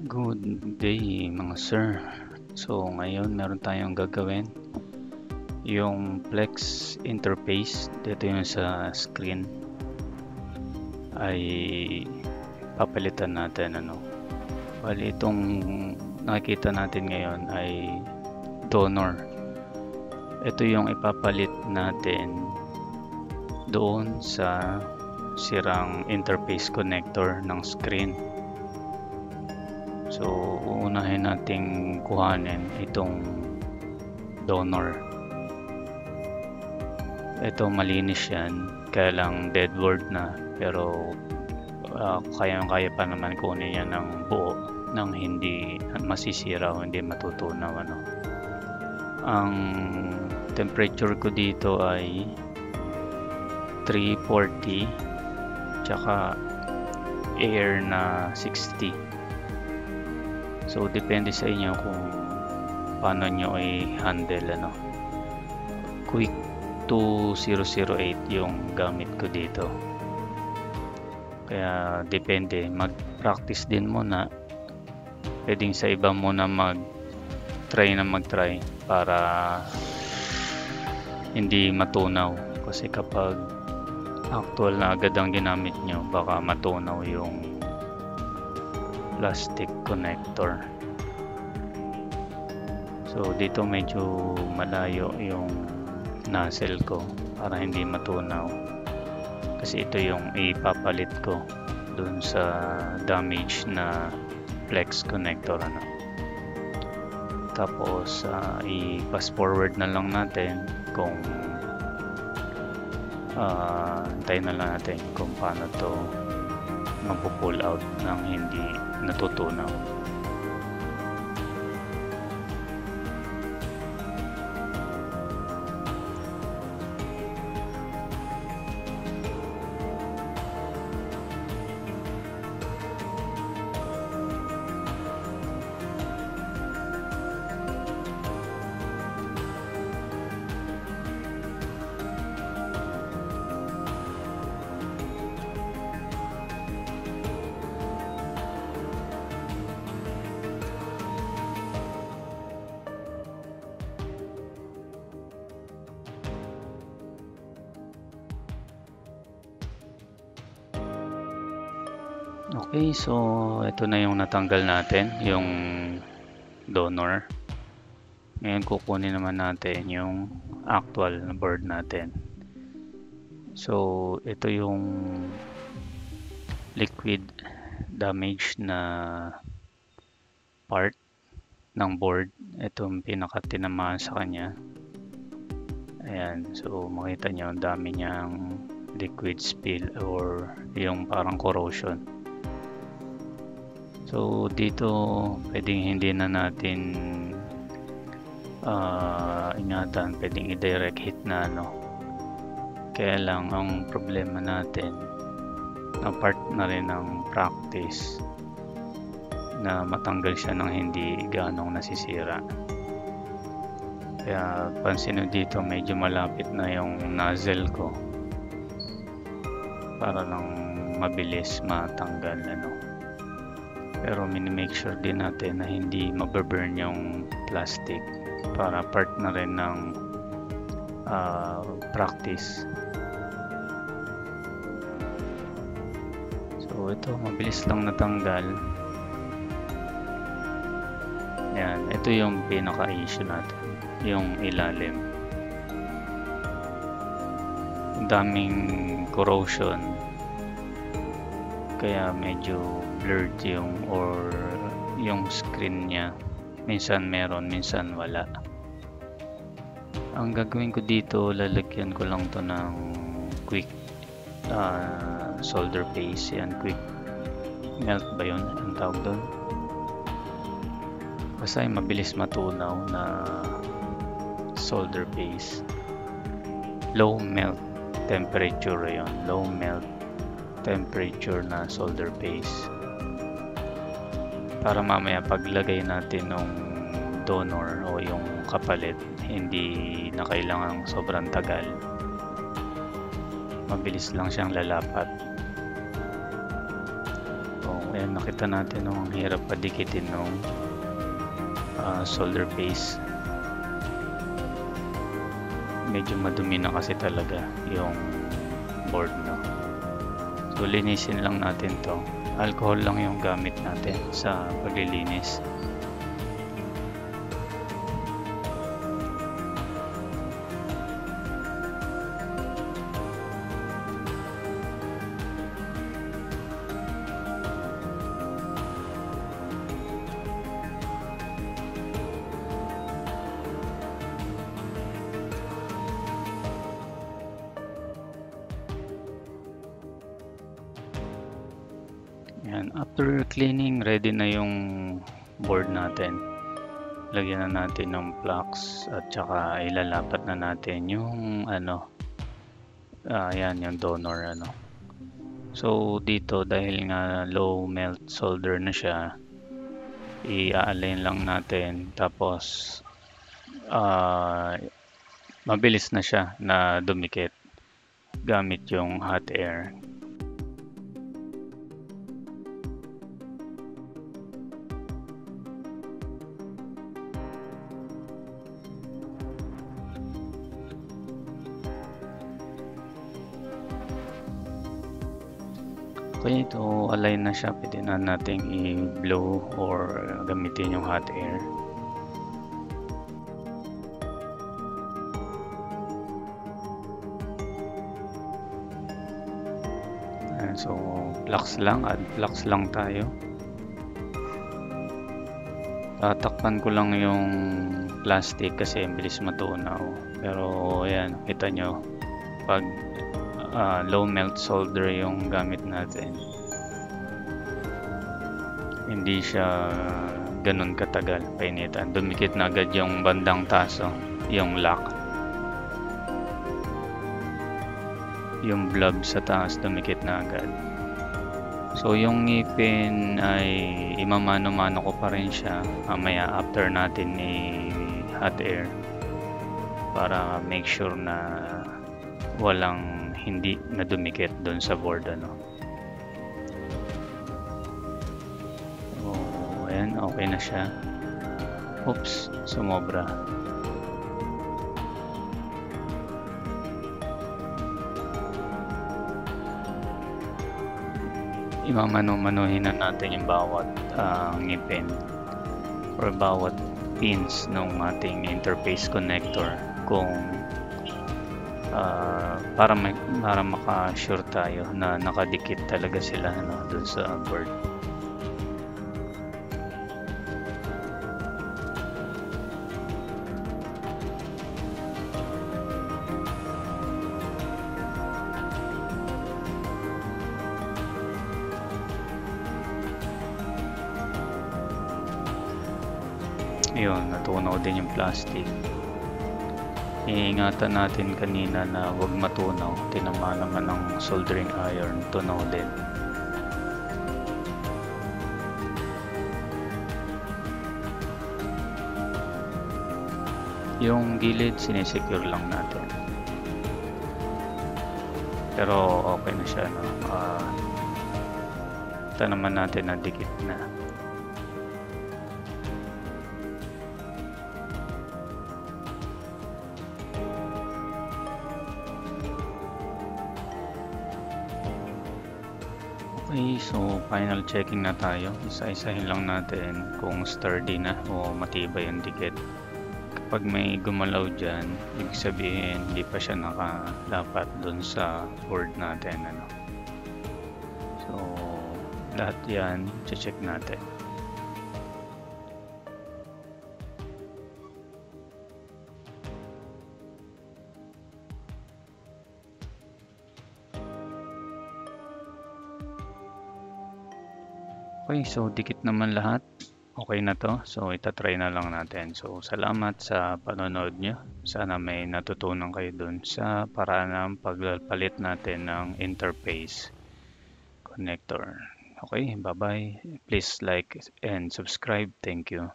Good day mga sir. So ngayon meron tayong gagawin yung Flex interface dito yung sa screen ay papalitan natin bali itong nakikita natin ngayon ay donor. Ito yung ipapalit natin doon sa sirang interface connector ng screen. So, uunahin nating kuhanin itong donor. Ito malinis yan, kaya lang dead word na, pero kaya pa naman kunin yan ng buo nang hindi masisira o hindi matutunaw. Ang temperature ko dito ay 340 tsaka air na 60. So depende sa inyo kung paano nyo i-handle Quick 2008 yung gamit ko dito. Kaya depende, mag-practice din muna. Pwedeng sa iba muna mag-try para hindi matunaw. Kasi kapag actual na agad ang ginamit nyo, baka matunaw yung plastic connector. So dito medyo malayo yung nozzle ko para hindi matunaw, kasi ito yung ipapalit ko dun sa damage na flex connector. Tapos i-pass forward na lang natin kung antayin na lang natin kung paano to magpo-pull out ng hindi natutunaw. Okay, so ito na yung natanggal natin, yung donor. Ngayon kukunin naman natin yung actual na board natin. So ito yung liquid damage na part ng board. Ito yung pinakatinamaan sa kanya. Ayan, so makita nyo ang dami niyang liquid spill or yung parang corrosion. So dito pwedeng hindi na natin ingatan, pwedeng i-direct hit na kaya lang ang problema natin na part na rin ng practice na matanggal siya ng hindi ganong nasisira. Kaya pansin nyo dito medyo malapit na yung nozzle ko para lang mabilis matanggal pero mini-make sure din natin na hindi mababurn yung plastic para part na rin ng practice. So ito mabilis lang natanggal. Yan, ito yung pinaka-issue natin, yung ilalim. Ang daming corrosion kaya medyo blurred yung screen niya. Minsan meron, minsan wala. Ang gagawin ko dito, lalagyan ko lang to ng quick solder paste. Yan, quick melt ba yun ang tawag doon? Basta yung mabilis matunaw na solder paste. Low melt temperature yun, low melt temperature na solder paste, para mamaya paglagay natin ng donor o yung kapalit hindi na kailangang sobrang tagal, mabilis lang siyang lalapat. So ayan nakita natin nung ang hirap padikitin nung solder paste. Medyo madumi na kasi talaga yung board, no? So linisin lang natin to. Alcohol lang yung gamit natin sa paglilinis. Yan, after cleaning, ready na yung board natin. Lagyan na natin ng flux at saka ilalapat na natin yung yan yung donor So dito dahil nga low melt solder na siya, i-align lang natin tapos mabilis na siya na dumikit gamit yung hot air. Okay, ito align na siya. Pwede na nating i-blow or gamitin yung hot air. So, flux lang. Add flux lang tayo. Tatakpan ko lang yung plastic kasi bilis matunaw. Pero, ayan, kita nyo. Pag low melt solder yung gamit natin, hindi siya ganun katagal painitan. Dumikit na agad yung bandang taso, yung lock, yung blob sa taas dumikit na agad. So yung ngipin ay imamano-mano ko pa rin siya mamaya after natin i-hot air para make sure na walang hindi na dumikit doon sa board Oh, ayan, okay na siya. Oops, sumobra. Imamano-manuhin na natin yung bawat ngipin or bawat pins ng ating interface connector kung para maka-sure tayo na nakadikit talaga sila doon sa board. Yun, natunaw din yung plastic. Iingatan natin kanina na huwag matunaw. Tinama naman ng soldering iron, tunaw din. Yung gilid sinesecure lang natin. Pero okay na siya, ito naman natin na dikit na. Okay, so final checking na tayo. Isa-isahin lang natin kung sturdy na o matibay ang dikit. Kapag may gumalaw dyan, ibig sabihin hindi pa siya nakalapat dun sa board natin. So, lahat yan, check natin. Okay, so dikit naman lahat. Okay na to. So itatry na lang natin. So salamat sa panonood nyo. Sana may natutunan kayo dun sa paraan ng pagpalit natin ng interface connector. Okay, bye-bye. Please like and subscribe. Thank you.